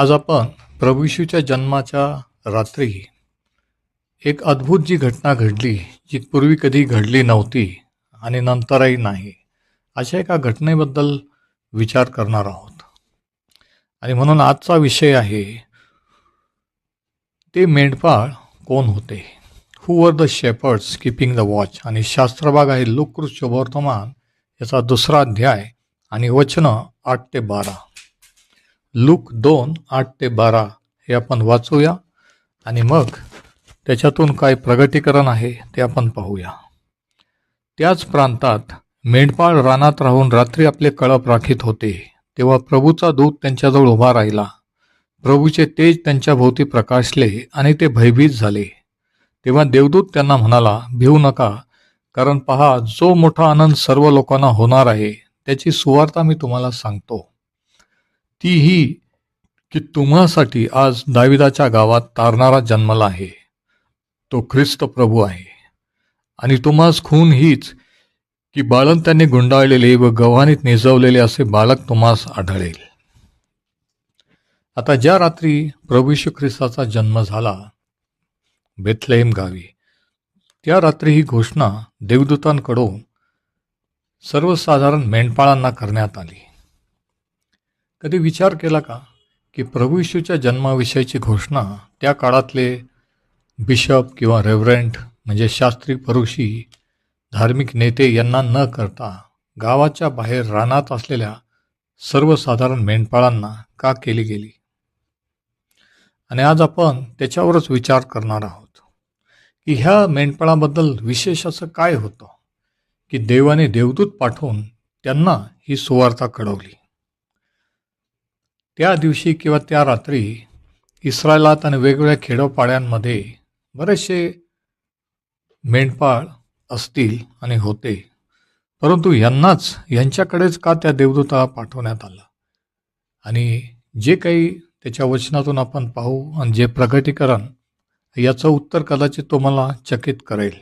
आज आपण प्रभू येशूच्या जन्माच्या रात्री एक अद्भुत जी घटना घडली, जी पूर्वी कधी घडली नव्हती आणि नंतरही नाही, अशा एका घटनेबद्दल विचार करणार आहोत. आणि म्हणून आजचा विषय आहे, ते मेंढपाळ कोण होते? Who were the shepherds keeping the watch. आणि शास्त्रभाग आहे लूक शुभवर्तमान याचा 2रा अध्याय आणि वचनं 8 ते 12. लूक 2, 8 ते 12 हे आपण वाचूया आणि मग त्याच्यातून काय प्रगटीकरण आहे ते आपण पाहूया. त्याच प्रांतात मेंढपाळ रानात राहून रात्री आपले कळप राखीत होते. तेव्हा प्रभूचा दूत त्यांच्याजवळ उभा राहिला. प्रभूचे तेज त्यांच्या भोवती प्रकाशले आणि ते भयभीत झाले. तेव्हा देवदूत त्यांना म्हणाला, भिवू नका, कारण पहा, जो मोठा आनंद सर्व लोकांना होणार आहे त्याची सुवार्ता मी तुम्हाला सांगतो. ती ही की तुम्हासाठी आज दाविदाच्या गावात तारणारा जन्मला आहे. तो ख्रिस्त प्रभू आहे. आणि तुम्हास खून हीच की बाळंत्याने गुंडाळलेले व गव्हाणीत निजवलेले असे बालक तुम्हास आढळेल. आता ज्या रात्री प्रभू येशू ख्रिस्ताचा जन्म झाला बेथलेहेम गावी, त्या रात्री ही घोषणा देवदूतांकडून सर्वसाधारण मेंढपाळांना करण्यात आली. कधी विचार केला का की प्रभू येशूच्या जन्माविषयीची घोषणा त्या काळातले बिशप किंवा रेव्हरंट म्हणजे शास्त्री, परुषी, धार्मिक नेते यांना न करता गावाच्या बाहेर रानात असलेल्या सर्वसाधारण मेंढपाळांना का केली गेली? आणि आज आपण त्याच्यावरच विचार करणार आहोत की ह्या मेंढपाळाबद्दल विशेष असं काय होतं की देवाने देवदूत पाठवून त्यांना ही सुवार्ता कळवली. त्या दिवशी किंवा त्या रात्री इस्रायलात आणि वेगवेगळ्या खेडोपाड्यांमध्ये बरेचसे मेंढपाळ असतील आणि होते, परंतु यांच्याकडेच का त्या देवदूताला पाठवण्यात आलं? आणि जे काही त्याच्या वचनातून आपण पाहू आणि जे प्रगटीकरण, याचं उत्तर कदाचित तुम्हाला चकित करेल.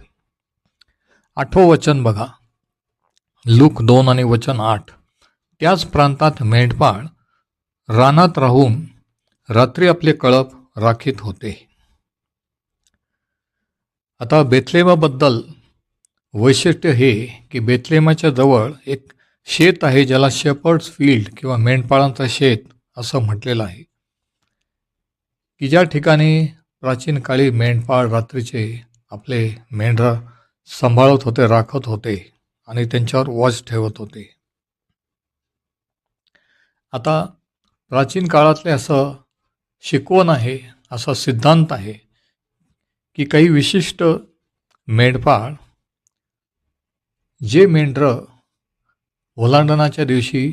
8वं वचन बघा, लूक 2 आणि वचन 8. त्याच प्रांतात मेंढपाळ रानात राहून रात्री आपले कळप राखीत होते. आता बेथलेहेमाबद्दल वैशिष्ट्य हे की बेथलेहेमाच्या जवळ एक शेत आहे, ज्याला शेपर्ड्स फील्ड किंवा मेंढपाळांचं शेत असं म्हटलेलं आहे, की ज्या ठिकाणी प्राचीन काळी मेंढपाळ रात्रीचे आपले मेंढरं सांभाळत होते, राखत होते आणि त्यांच्यावर वॉच ठेवत होते. आता प्राचीन काळातले असं शिकवण आहे, असा सिद्धांत आहे की काही विशिष्ट मेंढपाळ जे मेंढरं ओलांडणाच्या दिवशी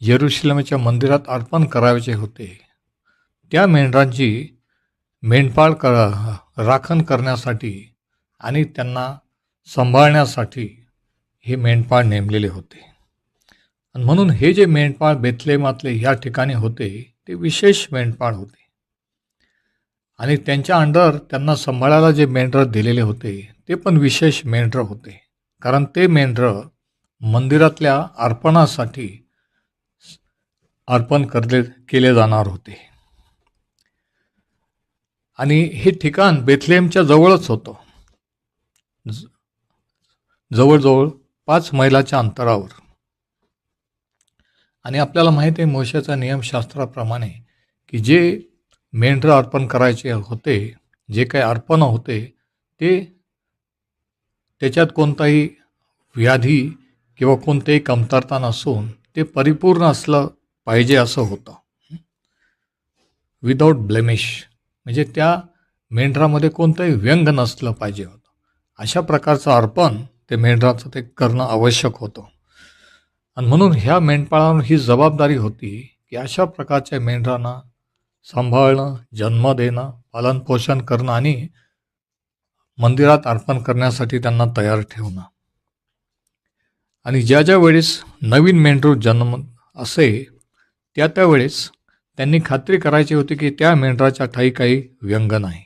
येरुशलेमच्या मंदिरात अर्पण करायचे होते, त्या मेंढरांची मेंढपाळ राखण करण्यासाठी आणि त्यांना सांभाळण्यासाठी हे मेंढपाळ नेमलेले होते. आणि म्हणून हे जे मेंढपाळ बेथलेहेमातले ह्या ठिकाणी होते ते विशेष मेंढपाळ होते. आणि त्यांच्या अंडर त्यांना सांभाळायला जे मेंढरं दिलेले होते ते पण विशेष मेंढरं होते, कारण ते मेंढरं मंदिरातल्या अर्पणासाठी अर्पण केले जाणार होते. आणि हे ठिकाण बेथलेहेमच्या जवळच होतं, जवळजवळ 5 मैलाच्या अंतरावर. आणि आपल्याला माहिती आहे मोशेच्या नियमशास्त्राप्रमाणे की जे मेंढरं अर्पण करायचे होते, जे काही अर्पण होते ते त्याच्यात कोणताही व्याधी किंवा कोणतेही कमतरता नसून ते परिपूर्ण असलं पाहिजे असं होतं, विदाऊट ब्लेमिश. म्हणजे त्या मेंढरामध्ये कोणतंही व्यंग नसलं पाहिजे होतं. अशा प्रकारचं अर्पण ते मेंढराचं ते करणं आवश्यक होतं. आणि म्हणून ह्या मेंढपाळांवर ही जबाबदारी होती की अशा प्रकारच्या मेंढरांना सांभाळणं, जन्म देणं, पालनपोषण करणं आणि मंदिरात अर्पण करण्यासाठी त्यांना तयार ठेवणं. आणि ज्या ज्या वेळेस नवीन मेंढरू जन्म असे त्या वेळेस त्यांनी खात्री करायची होती की त्या मेंढराच्या ठाई काही व्यंग नाही.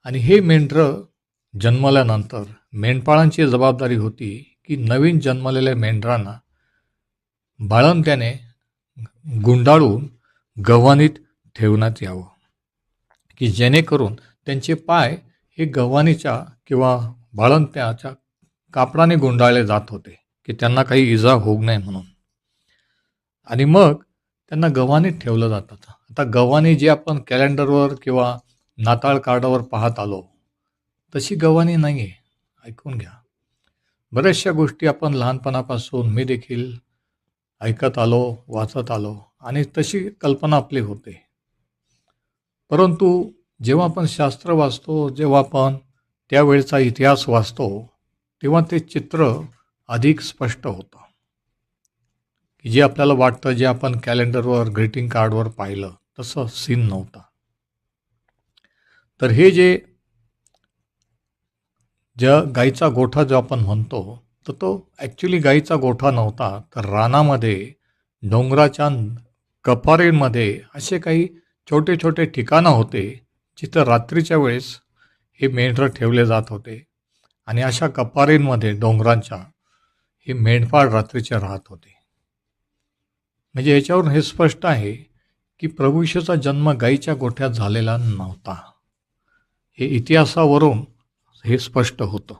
आणि हे मेंढरं जन्मल्यानंतर मेंढपाळांची जबाबदारी होती की नवीन जन्मलेल्या मेंढरांना बाळंत्याने गुंडाळून गव्हाणीत ठेवण्यात यावं, की जेणेकरून त्यांचे पाय हे गव्हाणीच्या किंवा बाळंत्याच्या कापडाने गुंडाळले जात होते, की त्यांना काही इजा होऊ नये म्हणून. आणि मग त्यांना गव्हाणीत ठेवलं जातं. आता गव्हाणी जी आपण कॅलेंडरवर किंवा नाताळ कार्डावर पाहत आलो, तशी गव्हाणी नाही आहे. ऐकून घ्या. बऱ्याचशा गोष्टी आपण लहानपणापासून मी देखील ऐकत आलो, वाचत आलो आणि तशी कल्पना आपली होते. परंतु जेव्हा आपण शास्त्र वाचतो, जेव्हा आपण त्यावेळचा इतिहास वाचतो, तेव्हा ते चित्र अधिक स्पष्ट होतं, की जे आपल्याला वाटतं, जे आपण कॅलेंडरवर, ग्रीटिंग कार्डवर पाहिलं, तसं सीन नव्हता. तर हे जे ज्या गाईचा गोठा जो आपण म्हणतो, तर तो ॲक्च्युली गाईचा गोठा नव्हता, तर रानामध्ये, डोंगराच्या कपारींमध्ये असे काही छोटे छोटे ठिकाणं होते, जिथं रात्रीच्या वेळेस हे मेंढरं ठेवले जात होते. आणि अशा कपारींमध्ये डोंगरांच्या हे मेंढपाळ रात्रीचे राहत होते. म्हणजे याच्यावरून हे स्पष्ट आहे की प्रभू येशूचा जन्म गाईच्या गोठ्यात झालेला नव्हता. हे इतिहासावरून हे स्पष्ट होतं.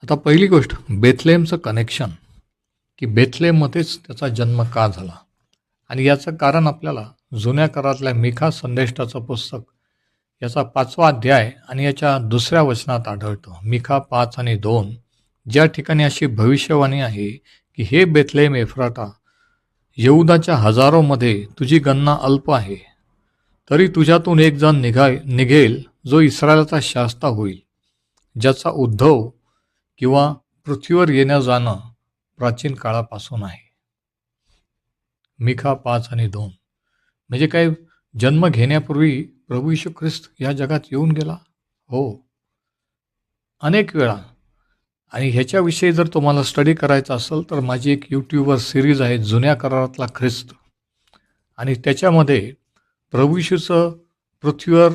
आता पहिली गोष्ट, बेथलेहमचं कनेक्शन, की बेथलेहममध्येच त्याचा जन्म का झाला. आणि याचं कारण आपल्याला जुन्या करारातल्या मिखा संदेष्टाचं पुस्तक याचा 5वा अध्याय आणि याच्या 2ऱ्या वचनात आढळतं. मिखा 5 आणि 2, ज्या ठिकाणी अशी भविष्यवाणी आहे की हे बेथलेहम एफ्राटा, यहूदाच्या हजारोमध्ये तुझी गणना अल्प आहे, तरी तुझ्यातून एक जण निघेल जो इस्रायलाचा शास्ता होईल, ज्याचा उद्भव किंवा पृथ्वीवर येणं जाणं प्राचीन काळापासून आहे. मिखा 5 आणि 2 म्हणजे काय, जन्म घेण्यापूर्वी प्रभू येशू ख्रिस्त या जगात येऊन गेला. हो, अनेक वेळा. आणि ह्याच्याविषयी जर तुम्हाला स्टडी करायचा असेल तर माझी एक यूट्यूबवर सिरीज आहे, जुन्या करारातला ख्रिस्त, आणि त्याच्यामध्ये प्रभू येशूचं पृथ्वीवर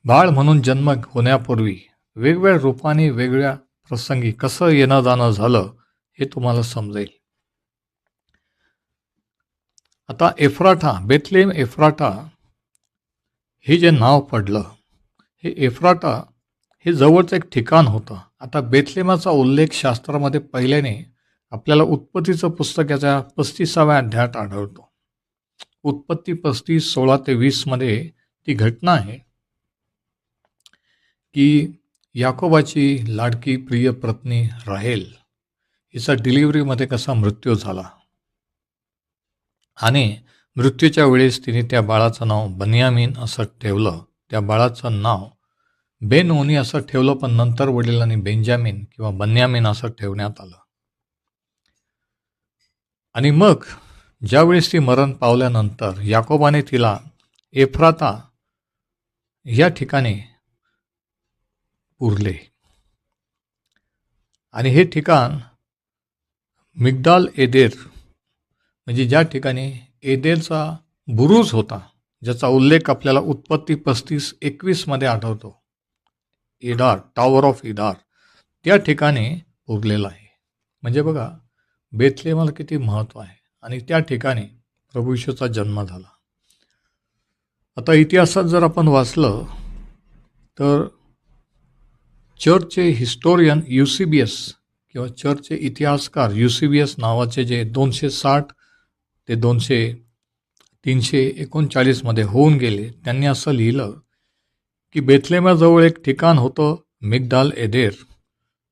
बाळ म्हणून जन्म होण्यापूर्वी वेगवेगळ्या रूपाने, वेगळ्या प्रसंगी कसं येणं जाणं झालं हे तुम्हाला समजेल. आता एफ्राटा, बेथलेहम एफ्राटा हे जे नाव पडलं, हे एफ्राटा हे जवळचं एक ठिकाण होतं. आता बेथलेहमाचा उल्लेख शास्त्रामध्ये पहिल्याने आपल्याला उत्पत्तीचं पुस्तक याच्या 35व्या अध्यायात आढळतो. उत्पत्ती 35, 16 ते 20 मध्ये ती घटना आहे की याकोबाची लाडकी प्रिय पत्नी राहेल हिचा डिलिव्हरीमध्ये कसा मृत्यू झाला, आणि मृत्यूच्या वेळेस तिने त्या बाळाचं नाव बन्यामीन असं ठेवलं. त्या बाळाचं नाव बेनओनी असं ठेवलं, पण नंतर वडिलांनी बेंजामिन किंवा बन्यामीन असं ठेवण्यात आलं. आणि मग ज्यावेळेस ती मरण पावल्यानंतर याकोबाने तिला एफ्राता या ठिकाणी पुरले. आणि हे ठिकाण मिग्दाल एदेर, म्हणजे ज्या ठिकाणी एदेरचा बुरुज होता, ज्याचा उल्लेख आपल्याला उत्पत्ती 35:21 मध्ये आढळतो, इडार, टॉवर ऑफ इडार, त्या ठिकाणी पुरलेला आहे. म्हणजे बघा बेथलेहमाला किती महत्त्व आहे, आणि त्या ठिकाणी प्रभू येशूचा जन्म झाला. आता इतिहासात जर आपण वाचलं तर चर्चचे हिस्टोरियन युसिबियस किंवा चर्चचे इतिहासकार युसिबियस नावाचे, जे 260 ते 339 मध्ये होऊन गेले, त्यांनी असं लिहिलं की बेथलेहमाजवळ एक ठिकाण होतं मिग्दाल एदेर,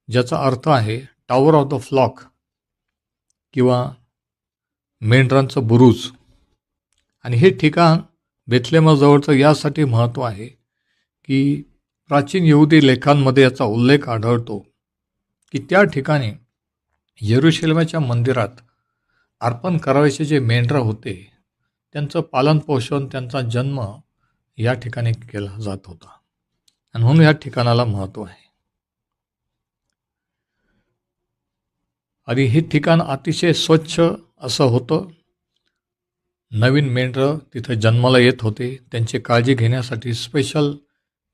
ज्याचा अर्थ आहे टॉवर ऑफ द फ्लॉक किंवा मेंढरांचं बुरुज. आणि हे ठिकाण बेथलेहमाजवळचं यासाठी महत्त्व आहे की प्राचीन यहुदी लेखांमध्ये याचा उल्लेख आढळतो की त्या ठिकाणी येरुशलेमाच्या मंदिरात अर्पण करायचे जे मेंढरं होते, त्यांचं पालनपोषण, त्यांचा जन्म या ठिकाणी केला जात होता, आणि म्हणून या ठिकाणाला महत्त्व आहे. आणि हे ठिकाण अतिशय स्वच्छ असं होतं. नवीन मेंढरं तिथं जन्माला येत होते, त्यांची काळजी घेण्यासाठी स्पेशल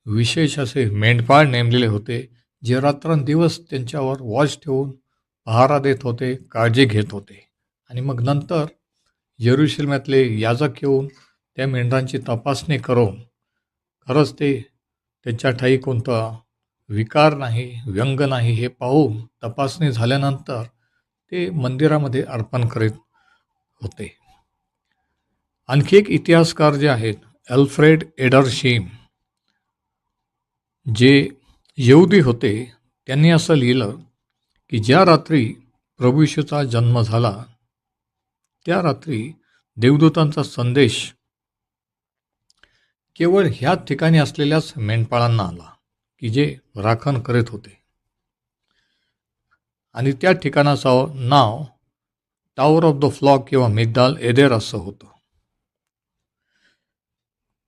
विशेष असे मेंढपाळ नेमलेले होते, जे रात्रंदिवस त्यांच्यावर वॉच ठेवून पहारा देत होते, काळजी घेत होते. आणि मग नंतर यरुशलेमातले याजक येऊन त्या मेंढरांची तपासणी करून खरंच ते त्यांच्या ठायी कोणता विकार नाही, व्यंग नाही हे पाहून तपासणी झाल्यानंतर ते मंदिरामध्ये अर्पण करीत होते. आणखी एक इतिहासकार जे आहेत अल्फ्रेड एडरशीम, जे यहुदी होते, त्यांनी असं लिहिलं की ज्या रात्री प्रभू येशूचा जन्म झाला त्या रात्री देवदूतांचा संदेश केवळ ह्या ठिकाणी असलेल्याच मेंढपाळांना आला की जे राखण करीत होते. आणि त्या ठिकाणाचं नाव टॉवर ऑफ द फ्लॉक किंवा मिग्दाल एदेर असं होतं.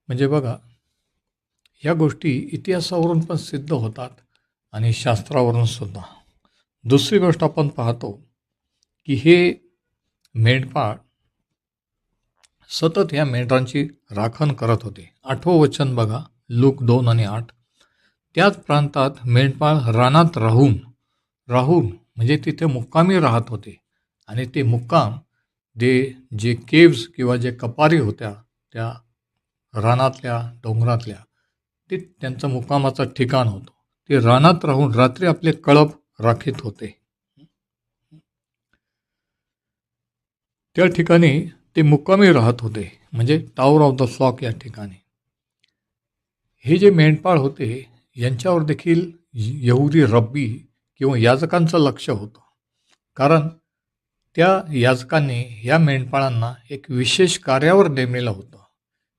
म्हणजे बघा, ह्या गोष्टी इतिहासावरून पण सिद्ध होतात आणि शास्त्रावरून सुद्धा. दुसरी गोष्ट आपण पाहतो की हे मेंढपाळ सतत ह्या मेंढरांची राखण करत होते. 8वं वचन बघा, लूक 2 आणि 8. त्याच प्रांतात मेंढपाळ रानात राहून म्हणजे तिथे मुक्कामी राहत होते. आणि ते मुक्काम जे केव्ज किंवा जे कपारी होत्या त्या रानातल्या डोंगरातल्या, ते त्यांचं मुक्कामाचं ठिकाण होतं. ते रानात राहून रात्री आपले कळप राखीत होते. त्या ठिकाणी ते मुक्कामी राहत होते, म्हणजे टॉवर ऑफ द फ्लॉक या ठिकाणी. हे जे मेंढपाळ होते यांच्यावर देखील यहुदी रब्बी किंवा याजकांचं लक्ष होतं. कारण त्या याजकांनी या मेंढपाळांना एक विशेष कार्यावर नेमलेलं होतं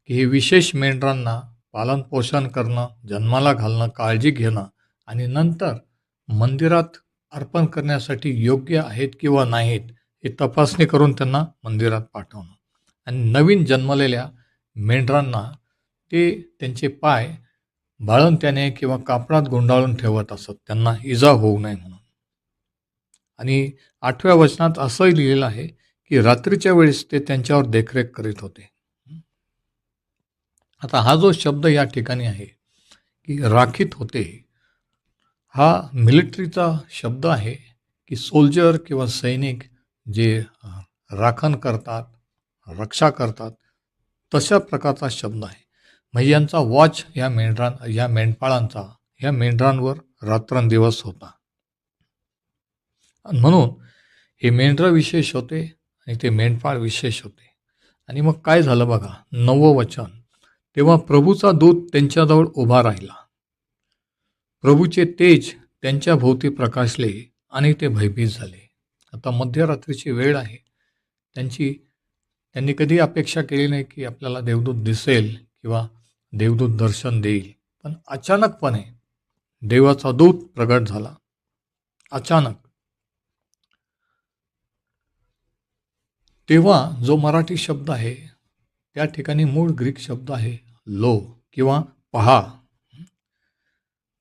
की हे विशेष मेंढरांना पालनपोषण करणं, जन्माला घालणं, काळजी घेणं आणि नंतर मंदिरात अर्पण करण्यासाठी योग्य आहेत किंवा नाहीत हे तपासणी करून त्यांना मंदिरात पाठवणं. आणि नवीन जन्मलेल्या मेंढरांना ते त्यांचे पाय बाळंत्याने किंवा कापडात गुंडाळून ठेवत असत, त्यांना इजा होऊ नये म्हणून. आणि 8व्या वचनात असंही लिहिलेलं आहे की रात्रीच्या वेळेस ते त्यांच्यावर देखरेख करीत होते. आता हा जो शब्द या ठिकाणी आहे की राखीत होते, हा मिलिटरीचा शब्द आहे की सोल्जर किंवा सैनिक जे राखण करतात, रक्षा करतात, तशा प्रकारचा शब्द आहे. म्हणजे यांचा वॉच या मेंढपाळांचा ह्या मेंढरांवर रात्रंदिवस होता. म्हणून हे मेंढरं विशेष होते आणि ते मेंढपाळ विशेष होते. आणि मग काय झालं बघा, 9वं वचन. तेव्हा प्रभूचा दूत त्यांच्याजवळ उभा राहिला. प्रभूचे तेज त्यांच्या भोवती प्रकाशले आणि ते भयभीत झाले. आता मध्यरात्रीची वेळ आहे. त्यांनी कधी अपेक्षा केली नाही की आपल्याला देवदूत दिसेल किंवा देवदूत दर्शन देईल. पण अचानकपणे देवाचा दूत प्रगट झाला. अचानक. तेव्हा जो मराठी शब्द आहे त्या ठिकाणी मूळ ग्रीक शब्द आहे लो किंवा पहा.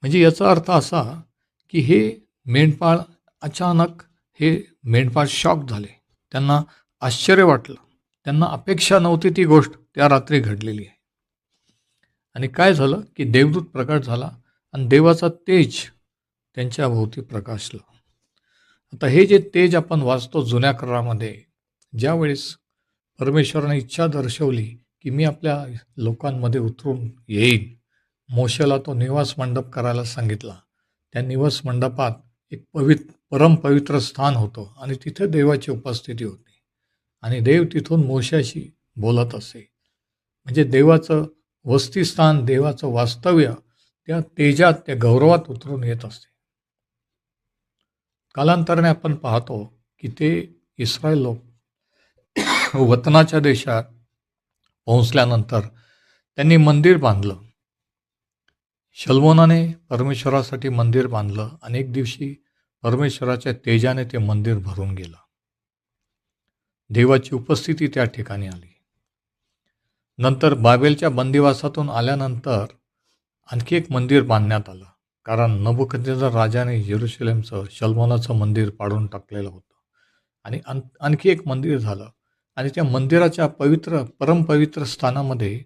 म्हणजे याचा अर्थ असा की हे मेंढपाळ अचानक हे मेंढपाळ शॉक झाले. त्यांना आश्चर्य वाटलं. त्यांना अपेक्षा नव्हती ती गोष्ट त्या रात्री घडलेली आहे. आणि काय झालं की देवदूत प्रकट झाला आणि देवाचा तेज त्यांच्या भोवती प्रकाशलं. आता हे जे तेज आपण वाचतो जुन्या करारामध्ये, ज्यावेळेस परमेश्वराने इच्छा दर्शवली की मी आपल्या लोकांमध्ये उतरून येईन, मोशेला तो निवास मंडप करायला सांगितला. त्या निवास मंडपात एक परमपवित्र स्थान होतं आणि तिथे देवाची उपस्थिती होती. आणि देव तिथून मोशाशी बोलत असे. म्हणजे देवाचं वस्तीस्थान, देवाचं वास्तव्य त्या तेजात, त्या गौरवात उतरून येत असते. कालांतराने आपण पाहतो की ते इस्रायल लोक वतनाच्या देशात पोहोचल्यानंतर त्यांनी मंदिर बांधलं. शल्मोनाने परमेश्वरासाठी मंदिर बांधलं आणि एक दिवशी परमेश्वराच्या तेजाने ते मंदिर भरून गेलं. देवाची उपस्थिती त्या ठिकाणी आली. नंतर बाबेलच्या बंदिवासातून आल्यानंतर आणखी एक मंदिर बांधण्यात आलं. कारण नबुकदनेस्सर राजाने जेरुसलेमचं शल्मोनाचं मंदिर पाडून टाकलेलं होतं. आणि आणखी एक मंदिर झालं आणि त्या मंदिराच्या परमपवित्र स्थानामध्ये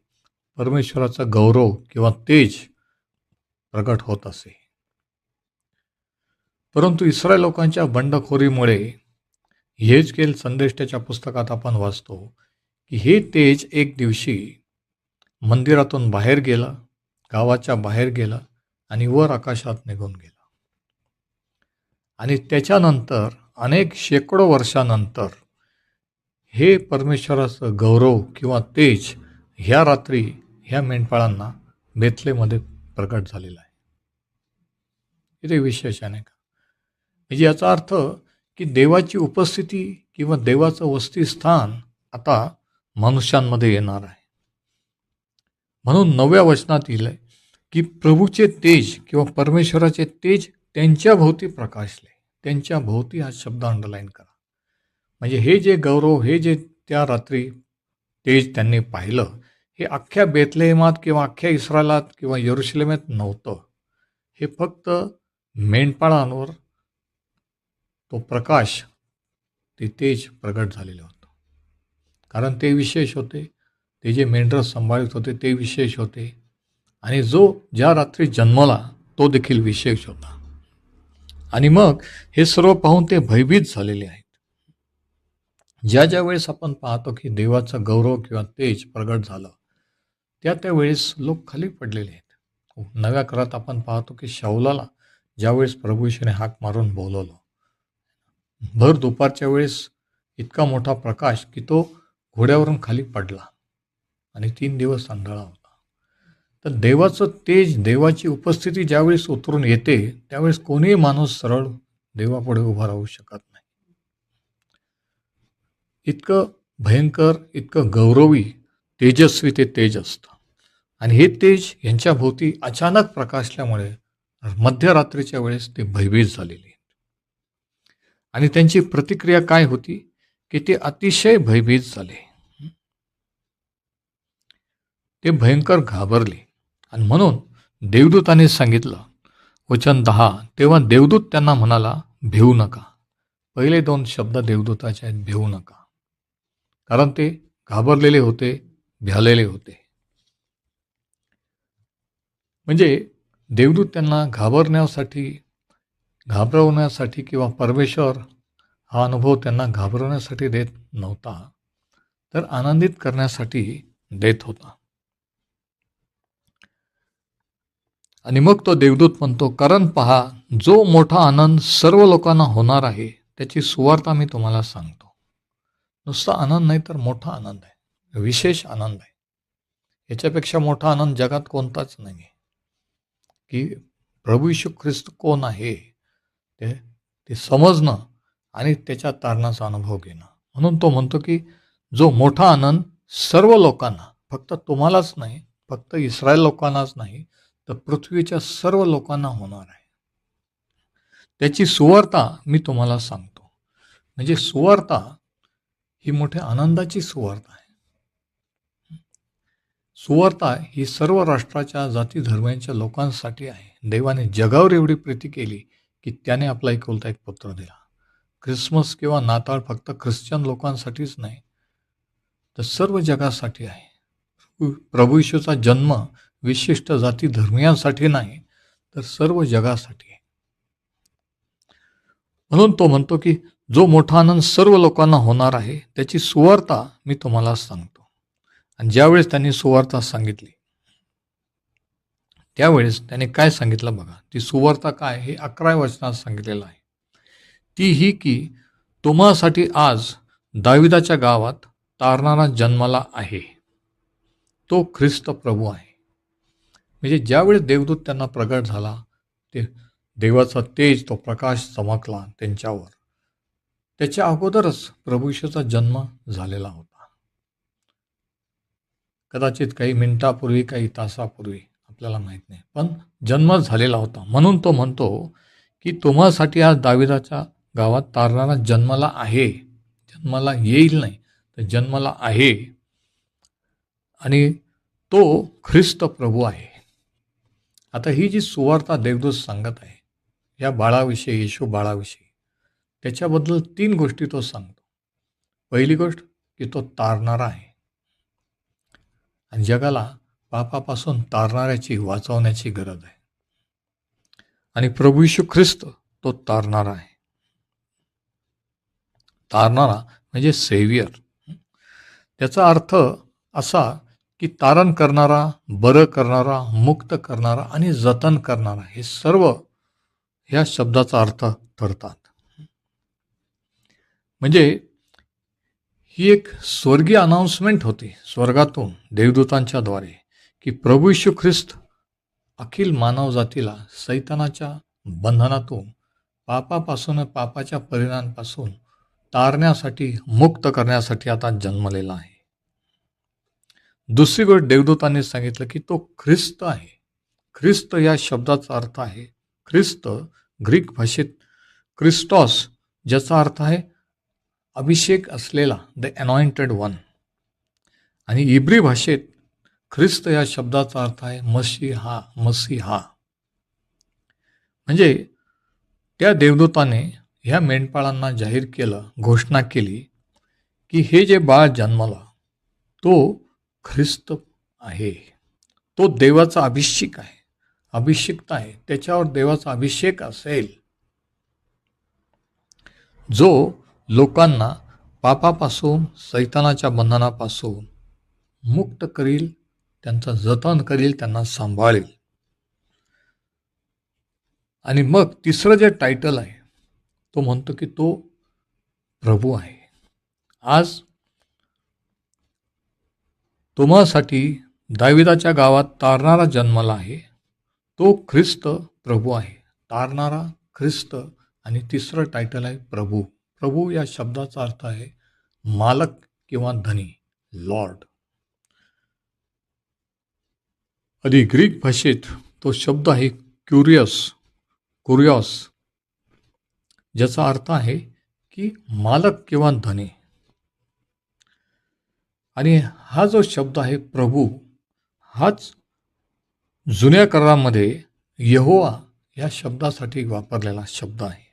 परमेश्वराचा गौरव किंवा तेज प्रगट होत असे. परंतु इस्रायल लोकांच्या बंडखोरीमुळे हेजकेल संदेष्टाच्या पुस्तकात आपण वाचतो की हे तेज एक दिवशी मंदिरातून बाहेर गेलं, गावाच्या बाहेर गेलं आणि वर आकाशात निघून गेलं. आणि त्याच्यानंतर अनेक शेकडो वर्षानंतर हे परमेश्वराचं गौरव किंवा तेज ह्या रात्री ह्या मेंढपाळांना बेथलेमध्ये प्रकट झालेला आहे. किती विशेष आहे नाही का? म्हणजे याचा अर्थ की देवाची उपस्थिती किंवा देवाचं वसतिस्थान आता मनुष्यांमध्ये येणार आहे. म्हणून 9व्या वचनात लिहिलंय की प्रभूचे तेज किंवा परमेश्वराचे तेज त्यांच्या भोवती प्रकाशले. त्यांच्या भोवती हा शब्द अंडरलाईन करा. म्हणजे हे जे गौरव, हे जे त्या रात्री तेज त्यांनी पाहिलं, हे अख्ख्या बेथलेहेमात किंवा अख्ख्या इस्रायलात किंवा यरुशलेमात नव्हतं. हे फक्त मेंढपाळांवर तो प्रकाश, ते तेज प्रगट झालेलं होतं. कारण ते विशेष होते. ते जे मेंढरं सांभाळत होते ते विशेष होते. आणि जो ज्या रात्री जन्मला तो देखील विशेष होता. आणि मग हे सर्व पाहून ते भयभीत झालेले आहेत. ज्या वेळेस आपण पाहतो की देवाचं गौरव किंवा तेज प्रगट झालं, त्या वेळेस लोक खाली पडलेले आहेत. नव्या करारात आपण पाहतो की शाऊलाला ज्यावेळेस प्रभू येशूने हाक मारून बोलवलं, भर दुपारच्या वेळेस इतका मोठा प्रकाश की तो घोड्यावरून खाली पडला आणि 3 दिवस आंधळा होता. तर देवाचं तेज, देवाची उपस्थिती ज्यावेळेस उतरून येते त्यावेळेस कोणीही माणूस सरळ देवापुढे उभा राहू शकत नाही. इतकं भयंकर, इतकं गौरवी, तेजस्वी ते तेज असतं. आणि हे तेज यांच्या भोवती अचानक प्रकाशल्यामुळे मध्यरात्रीच्या वेळेस ते भयभीत झालेले. आणि त्यांची प्रतिक्रिया काय होती की ते अतिशय भयभीत झाले. ते भयंकर घाबरले. आणि म्हणून देवदूताने सांगितलं, वचन 10, तेव्हा देवदूत त्यांना म्हणाला, भिवू नका. पहिले 2 शब्द देवदूताचे आहेत, भिवू नका. कारण ते घाबरलेले होते, भ्यालेले होते. म्हणजे देवदूत त्यांना घाबरवण्यासाठी किंवा परमेश्वर हा अनुभव त्यांना घाबरवण्यासाठी देत नव्हता, तर आनंदित करण्यासाठी देत होता. आणि मग तो देवदूत म्हणतो, कारण पहा, जो मोठा आनंद सर्व लोकांना होणार आहे त्याची सुवार्ता मी तुम्हाला सांगतो. नुसता आनंद नाही तर मोठा आनंद आहे, विशेष आनंद आहे. याच्यापेक्षा मोठा आनंद जगात कोणताच नाही आहे. की प्रभू येशू ख्रिस्त कोण आहे ते समजणं आणि त्याच्या तारणाचा अनुभव घेणं. म्हणून तो म्हणतो की जो मोठा आनंद सर्व लोकांना, फक्त तुम्हालाच नाही, फक्त इस्रायल लोकांनाच नाही, तर पृथ्वीच्या सर्व लोकांना होणार आहे. त्याची सुवार्ता मी तुम्हाला सांगतो. म्हणजे सुवार्ता ही मोठ्या आनंदाची सुवार्ता आहे. सुवार्ता ही सर्व राष्ट्राच्या, जाती धर्मांच्या लोकांसाठी आहे. देवाने जगावर एवढी प्रीती केली की त्याने आपला एकुलता एक पुत्र दिला. ख्रिसमस किंवा नाताळ फक्त ख्रिश्चन लोकांसाठीच नाही, तर सर्व जगासाठी आहे. प्रभू येशूचा जन्म विशिष्ट जाती धर्मीयांसाठी नाही, तर सर्व जगासाठी आहे. म्हणून तो म्हणतो की जो मोठा आनंद सर्व लोकांना होणार आहे त्याची सुवार्ता मी तुम्हाला सांगतो. आणि ज्यावेळेस त्यांनी सुवार्ता सांगितली त्यावेळेस त्याने काय सांगितलं बघा. ती सुवार्ता काय हे 11व्या वचनात सांगितलेलं आहे. ती ही की तुम्हासाठी आज दाविदाच्या गावात तारणारा जन्माला आहे. तो ख्रिस्त प्रभू आहे. म्हणजे ज्यावेळेस देवदूत त्यांना प्रगट झाला, ते देवाचा तेज, तो प्रकाश चमकला त्यांच्यावर, त्याच्या अगोदरच प्रभू येशूचा जन्म झालेला होता. कदाचित काही मिनिटापूर्वी, काही तासापूर्वी, आपल्याला माहीत नाही, पण जन्म झालेला होता. म्हणून तो म्हणतो की तुम्हासाठी आज दाविदाच्या गावात तारणारा जन्माला आहे. जन्माला येईल नाही, तर जन्माला आहे. आणि तो ख्रिस्त प्रभू आहे. आता ही जी सुवार्ता देवदूत सांगत आहे या बाळाविषयी, येशू बाळाविषयी, त्याच्याबद्दल 3 गोष्टी तो सांगतो. पहिली गोष्ट की तो तारणारा आहे आणि जगाला पापापासून तारणाऱ्याची, वाचवण्याची गरज आहे. आणि प्रभू येशू ख्रिस्त तो तारणारा आहे. तारणारा म्हणजे सेवियर. त्याचा अर्थ असा की तारण करणारा, बरं करणारा, मुक्त करणारा आणि जतन करणारा, हे सर्व ह्या शब्दाचा अर्थ ठरतात. म्हणजे ही एक स्वर्गीय अनाउन्समेंट होती स्वर्गातून देवदूतांच्या द्वारे, की प्रभू येशू ख्रिस्त अखिल मानवजातीला सैतानाच्या बंधनातून, पापापासून, पापाच्या परिणामापासून तारण्यासाठी, मुक्त करण्यासाठी आता जन्मलेला आहे. दुसरी गोष्ट देवदूतांनी सांगितलं की तो ख्रिस्त आहे. ख्रिस्त या शब्दाचा अर्थ आहे ख्रिस्त, ग्रीक भाषेत क्रिस्टॉस, ज्याचा अर्थ आहे अभिषेक असलेला, द अनॉइंटेड वन. आणि इब्री भाषेत ख्रिस्त या शब्दाचा अर्थ आहे मसीहा, मसीहा. म्हणजे त्या देवदूताने ह्या मेंढपाळांना जाहीर केलं, घोषणा केली की हे जे बाळ जन्मला तो ख्रिस्त आहे, तो देवाचा अभिषेक आहे, अभिषिक्त आहे, त्याच्यावर देवाचा अभिषेक असेल, जो लोकांना पापापासून, सैतानाच्या बंधनापासून मुक्त करील, त्यांचं जतन करील, त्यांना सांभाळेल. आणि मग तिसरं जे टायटल आहे तो म्हणतो की तो प्रभू आहे. आज तुम्हासाठी दाविदाच्या गावात तारणारा जन्मला आहे. तो ख्रिस्त प्रभू आहे, तारणारा ख्रिस्त. आणि तिसरं टायटल आहे प्रभू. प्रभू या शब्दाचा अर्थ आहे मालक किंवा धनी, लॉर्ड. आधी ग्रीक भाषेत तो शब्द आहे कुरियॉस, ज्याचा अर्थ आहे की मालक किंवा धनी. आणि हा जो शब्द आहे प्रभू, हाच जुन्या करारामध्ये यहोवा या शब्दासाठी वापरलेला शब्द आहे.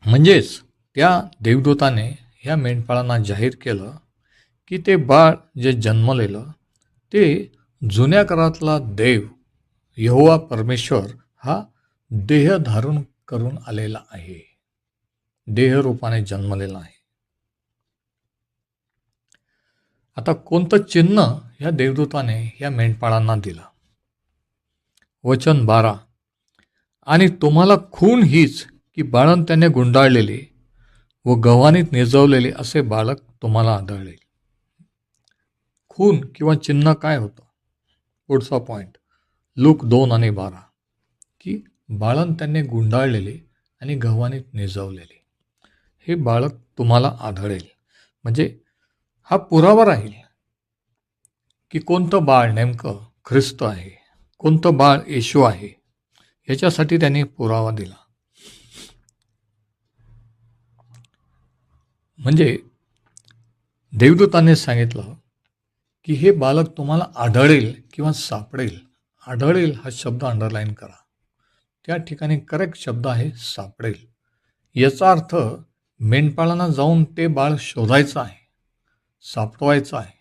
म्हणजेच त्या देवदूताने ह्या मेंढपाळांना जाहीर केलं की ते बाळ जे जन्मलेलं ते जुन्या करारातला देव यहोवा परमेश्वर हा देह धारण करून आलेला आहे, देहरूपाने जन्मलेला आहे. आता कोणतं चिन्ह ह्या देवदूताने ह्या मेंढपाळांना दिलं? वचन 12, आणि तुम्हाला खून हीच की बाळंत त्याने गुंडाळलेले व गव्हाणीत निजवलेले असे बालक तुम्हाला आढळले. खून किंवा चिन्ह काय होतं? पुढचा पॉईंट, लूक 2:12, की बाळंत त्याने गुंडाळलेले आणि गव्हाणीत निजवलेले हे बालक तुम्हाला आढळेल. म्हणजे हा पुरावा राहील की कोणतं बाळ नेमकं ख्रिस्त आहे, कोणतं बाळ येशू आहे, याच्यासाठी त्यांनी पुरावा दिला. म्हणजे देवदूताने सांगितलं की हे बालक तुम्हाला आढळेल किंवा सापडेल. आढळेल हा शब्द अंडरलाईन करा, त्या ठिकाणी करेक्ट शब्द आहे सापडेल. याचा अर्थ मेंढपाळांना जाऊन ते बाळ शोधायचं आहे, सापडवायचं आहे.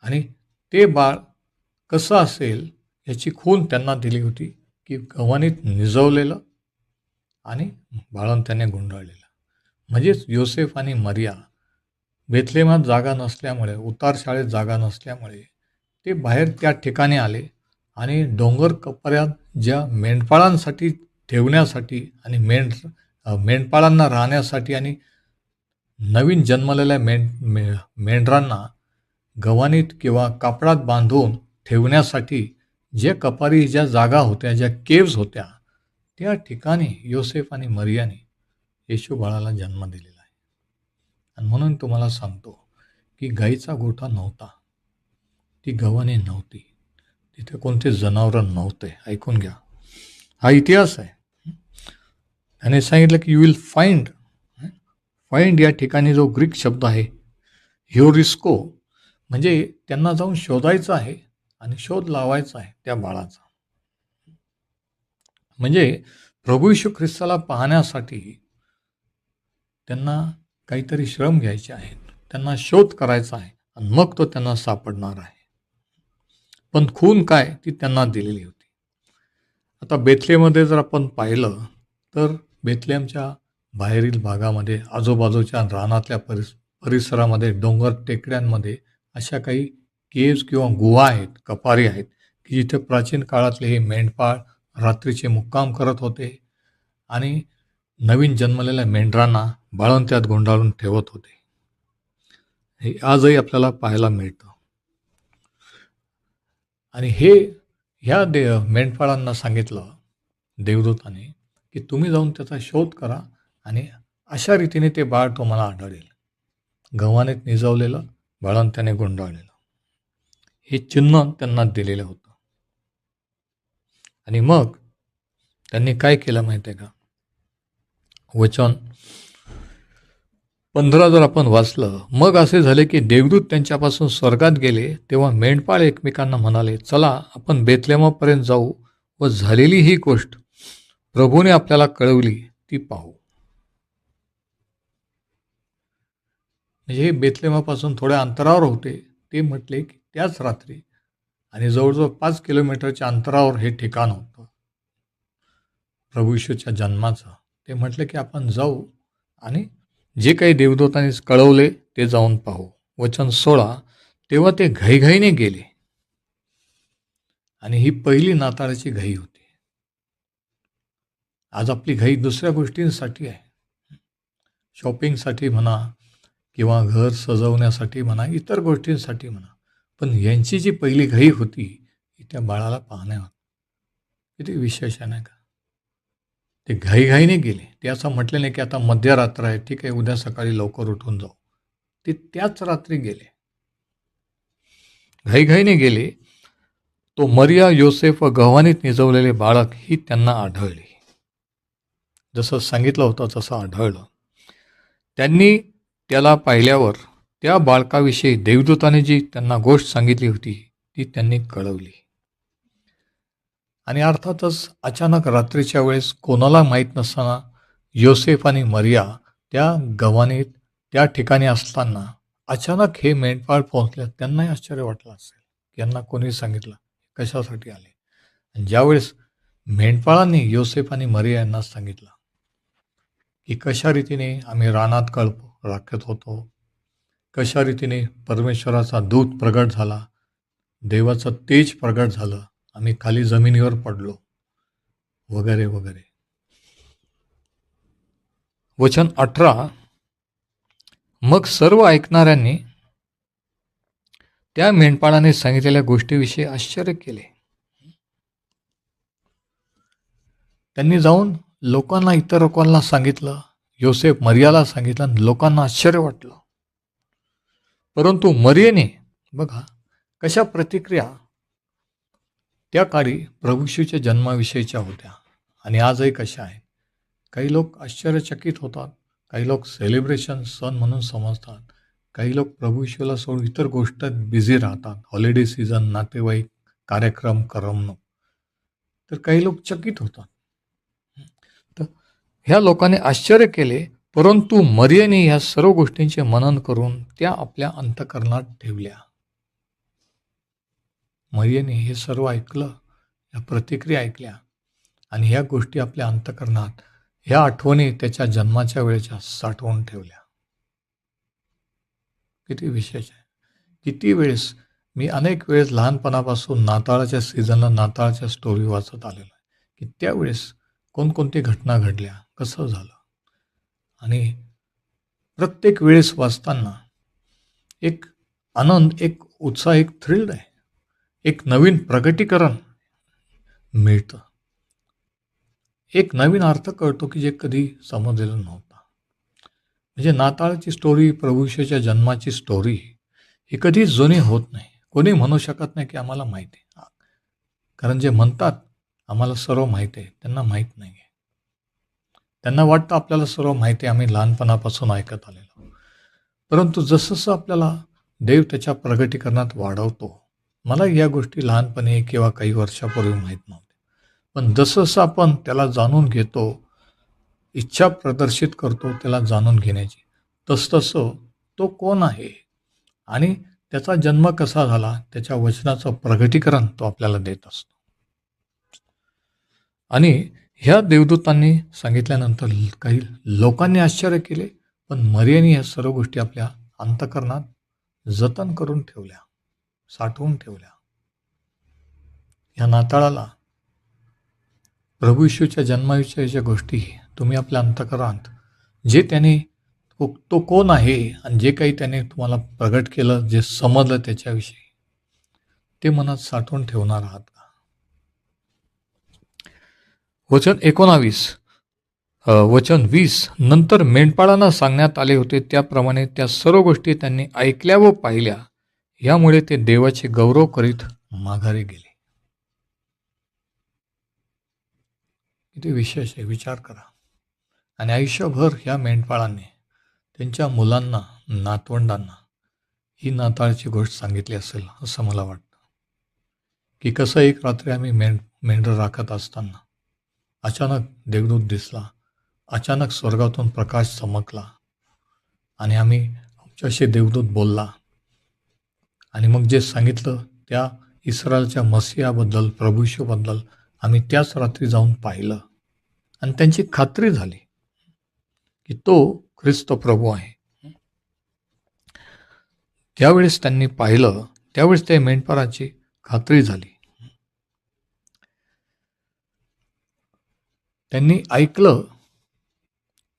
आणि ते बाळ कसं असेल याची खूण त्यांना दिली होती की गव्हाणीत निजवलेलं आणि बाळंत त्याने गुंडाळलेलं. म्हणजेच योसेफ आणि मरिया बेथलेमात जागा नसल्यामुळे, उतार शाळेत जागा नसल्यामुळे ते बाहेर त्या ठिकाणी आले आणि डोंगर कपाऱ्यात ज्या मेंढपाळांसाठी ठेवण्यासाठी आणि मेंढपाळांना राहण्यासाठी आणि नवीन जन्मलेल्या मेंढरांना गव्हाणीत किंवा कापडात बांधून ठेवण्यासाठी ज्या कपारी, ज्या जागा होत्या, ज्या केव्ज होत्या, त्या ठिकाणी योसेफ आणि मरियाने येशू बाळाला जन्म दिलेला आहे. आणि म्हणून तुम्हाला सांगतो की गाईचा गोठा नव्हता, ती गव्हाणी नव्हती, तिथे कोणते जनावरं नव्हते. ऐकून घ्या, हा इतिहास आहे. त्याने सांगितलं की यू विल फाइंड या ठिकाणी जो ग्रीक शब्द आहे ह्युरिस्को, म्हणजे त्यांना जाऊन शोधायचं आहे आणि शोध लावायचा आहे त्या बाळाचा. म्हणजे प्रभू येशू ख्रिस्ताला पाहण्यासाठी त्यांना काहीतरी श्रम घ्यायचे आहेत, त्यांना शोध करायचा आहे आणि मग तो त्यांना सापडणार आहे. पण खून काय ती त्यांना दिलेली होती. आता बेथलेमध्ये जर आपण पाहिलं तर बेथलेमच्या बाहेरील भागामध्ये आजूबाजूच्या रानातल्या परिसरामध्ये डोंगर टेकड्यांमध्ये अशा काही केव्ज किंवा गुहा आहेत, कपारी आहेत, की जिथे प्राचीन काळातले हे मेंढपाळ रात्रीचे मुक्काम करत होते आणि नवीन जन्मलेल्या मेंढरांना बाळंत्यात गुंडाळून ठेवत होते. हे आजही आपल्याला पाहायला मिळतं. आणि ह्या मेंढपाळांना सांगितलं देवदूताने, की तुम्ही जाऊन त्याचा शोध करा आणि अशा रीतीने ते बाळ तुम्हाला आढळेल. गव्हाणीत निजवलेलं, बाळंत्याने गुंडाळलेलं. हे चिन्ह त्यांना दिलेलं होतं. आणि मग त्यांनी काय केलं माहिती आहे का? वचन 15 जर आपण वाचलं, मग असे झाले की देवदूत त्यांच्यापासून स्वर्गात गेले, तेव्हा मेंढपाळ एकमेकांना म्हणाले, चला आपण बेथलेहमापर्यंत जाऊ व झालेली ही गोष्ट प्रभूने आपल्याला कळवली ती पाहू. म्हणजे हे बेथलेहमापासून थोड्या अंतरावर होते. ते म्हटले की त्याच रात्री आणि जवळजवळ 5 किलोमीटरच्या अंतरावर हे ठिकाण होतं प्रभू येशूच्या जन्माचं. ते म्हटले की आपण जाऊ आणि जे काही देवदूतांनी कळवले ते जाऊन पाहू. वचन 16, तेव्हा ते घाईघाईने गेले. आणि ही पहिली नाताळाची घाई होती. आज आपली घाई दुसऱ्या गोष्टींसाठी आहे. शॉपिंगसाठी म्हणा किंवा घर सजवण्यासाठी म्हणा, इतर गोष्टींसाठी म्हणा. पण यांची जी पहिली घाई होती ती त्या बाळाला पाहण्यावर. किती विशेष आहे नाही का? ते घाईघाईने गेले. ते असं म्हटले नाही की आता मध्यरात्र आहे, ठीक आहे, उद्या सकाळी लवकर उठून जाऊ. ते त्याच रात्री गेले. घाईघाईने गेले. तो मरिया, योसेफ व गव्हाणीत निजवलेले बाळक ही त्यांना आढळले. जसं सांगितलं होतं तसं आढळलं. त्यांनी त्याला पाहिल्यावर त्या बाळकाविषयी देवदूताने जी त्यांना गोष्ट सांगितली होती ती त्यांनी कळवली. आणि अर्थातच अचानक रात्रीच्या वेळेस कोणाला माहीत नसताना योसेफ आणि मरिया त्या गव्हाणीत त्या ठिकाणी असताना अचानक हे मेंढपाळ पोहोचले. त्यांनाही आश्चर्य वाटलं असेल, यांना कोणी सांगितलं, कशासाठी आले. आणि ज्यावेळेस मेंढपाळांनी योसेफ आणि मरिया यांना सांगितलं की कशा रीतीने आम्ही रानात कळप राखत होतो, कशा रीतीने परमेश्वराचा दूत प्रगट झाला, देवाचं तेज प्रगट झालं, आम्ही खाली जमिनीवर पडलो, वगैरे वगैरे. वचन 18, मग सर्व ऐकणाऱ्यांनी त्या मेंढपाळाने सांगितलेल्या गोष्टीविषयी आश्चर्य केले. त्यांनी जाऊन लोकांना, इतर लोकांना सांगितलं, योसेफ मरियाला सांगितलं, लोकांना आश्चर्य वाटलं. परंतु मरियेने बघा कशा प्रतिक्रिया त्या काळी प्रभू येशूच्या जन्माविषयीच्या होत्या आणि आजही कशा आहेत. काही लोक आश्चर्यचकित होतात, काही लोक सेलिब्रेशन सण म्हणून समजतात, काही लोक प्रभू येशूला सोडून इतर गोष्टीत बिझी राहतात, हॉलिडे सीझन, नातेवाईक, कार्यक्रम, करमणूक. तर काही लोक चकित होतात. तर ह्या लोकांनी आश्चर्य केले, परंतु मरियेने ह्या सर्व गोष्टींचे मनन करून त्या आपल्या अंतःकरणात ठेवल्या. मरियेने हे सर्व ऐकलं, या प्रतिक्रिया ऐकल्या आणि ह्या गोष्टी आपल्या अंतःकरणात, ह्या आठवणी त्याच्या जन्माच्या वेळेच्या साठवून ठेवल्या. किती विशेष आहे. किती वेळेस मी अनेक वेळेस लहानपणापासून नाताळाच्या सीझनला नाताळाच्या स्टोरी वाचत आलेलो आहे की त्यावेळेस कोणकोणती घटना घडल्या, कसं झालं. आणि प्रत्येक वेळेस वाचताना एक आनंद, एक उत्साह, एक थ्रिल आहे, एक नवीन प्रगटीकरण मिळतं, एक नवीन अर्थ कळतो की जे कधी समजलेलं नव्हतं. म्हणजे नाताळची स्टोरी, प्रभू येशूच्या जन्माची स्टोरी ही कधी जुनी होत नाही. कोणी म्हणू शकत नाही की आम्हाला माहिती आहे, कारण जे म्हणतात आम्हाला सर्व माहिती आहे, त्यांना माहीत नाही आहे. त्यांना वाटतं आपल्याला सर्व माहिती आहे, आम्ही लहानपणापासून ऐकत आलेलो. परंतु जसं आपल्याला देव त्याच्या प्रगटीकरणात वाढवतो, मला या गोष्टी लहानपणी किंवा काही वर्षापूर्वी माहीत नव्हत्या, पण जसं आपण त्याला जाणून घेतो, इच्छा प्रदर्शित करतो त्याला जाणून घेण्याची, तसतसं तो कोण आहे आणि त्याचा जन्म कसा झाला, त्याच्या वचनाचं प्रगटीकरण तो आपल्याला देत असतो. आणि ह्या देवदूतांनी सांगितल्यानंतर काही लोकांनी आश्चर्य केले, पण मरियाने ह्या सर्व गोष्टी आपल्या अंतःकरणात जतन करून ठेवल्या, साठवून ठेवल्या. ह्या नाताळाला प्रभू येशूच्या जन्माविषयीच्या गोष्टी तुम्ही आपल्या अंतःकरणात, जे त्याने तो कोण आहे आणि जे काही त्याने तुम्हाला प्रगट केलं, जे समजलं त्याच्याविषयी, ते मनात साठवून ठेवणार आहात का? वचन 19, वचन 20, नंतर मेंढपाळांना सांगण्यात आले होते त्याप्रमाणे त्या सर्व गोष्टी त्यांनी ऐकल्या व पाहिल्या. यामुळे ते देवाचे गौरव करीत माघारी गेले. किती विशेष आहे, विचार करा. आणि आयुष्यभर ह्या मेंढपाळांनी त्यांच्या मुलांना, नातवंडांना ही नाताळची गोष्ट सांगितली असेल असं मला वाटतं. की कसं एक रात्री आम्ही मेंढर राखत असताना अचानक देवदूत दिसला, अचानक स्वर्गातून प्रकाश चमकला आणि आमच्याशी देवदूत बोलला आणि मग जे सांगितलं त्या इस्रायलच्या मसीहाबद्दल, प्रभू येशूबद्दल आम्ही त्याच रात्री जाऊन पाहिलं आणि त्यांची खात्री झाली की तो ख्रिस्त प्रभू आहे. त्यावेळेस त्यांनी पाहिलं, त्यावेळेस त्या मेंढपाळाची खात्री झाली. त्यांनी ऐकलं,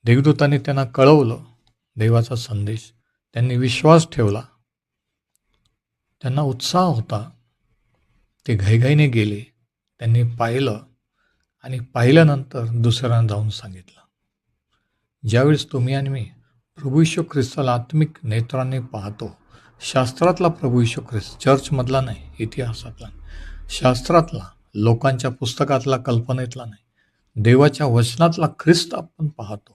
देवदूतांनी त्यांना कळवलं देवाचा संदेश, त्यांनी विश्वास ठेवला, त्यांना उत्साह होता, ते घाईघाईने गेले, त्यांनी पाहिलं आणि पाहिल्यानंतर दुसऱ्यांना जाऊन सांगितलं. ज्यावेळेस तुम्ही आणि मी प्रभू येशू ख्रिस्ताला आत्मिक नेत्रांनी पाहतो, शास्त्रातला प्रभू येशू ख्रिस्त, चर्चमधला नाही, इतिहासातला नाही, शास्त्रातला, लोकांच्या पुस्तकातला, कल्पनेतला नाही, देवाच्या वचनातला ख्रिस्त आपण पाहतो.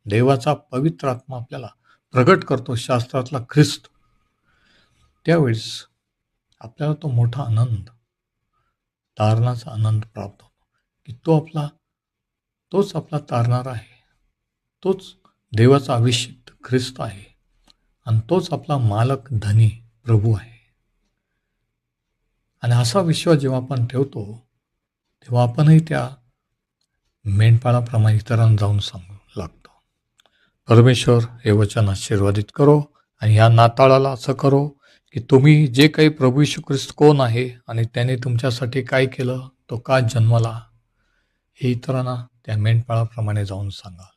देवाचा पवित्र आत्मा आपल्याला प्रगट करतो, शास्त्रातला ख्रिस्त. त्यावेळेस आपल्याला तो मोठा आनंद, तारणाचा आनंद प्राप्त होतो की तोच आपला तारणारा आहे, तोच देवाचा अभिषिक्त ख्रिस्त आहे आणि तोच आपला मालक, धनी, प्रभू आहे. आणि असा विश्वास जेव्हा आपण ठेवतो, तेव्हा आपणही त्या मेंढपाळाप्रमाणे इतरांना जाऊन सांगू लागतो. परमेश्वर हे वचन आशीर्वादित करो आणि ह्या नाताळाला असं करो की तुम्ही जे काही प्रभू येशू ख्रिस्त कोण आहे आणि त्याने तुमच्यासाठी काय केलं, तो का जन्मला, हे इतरांना त्या मेंढपाळाप्रमाणे जाऊन सांगा.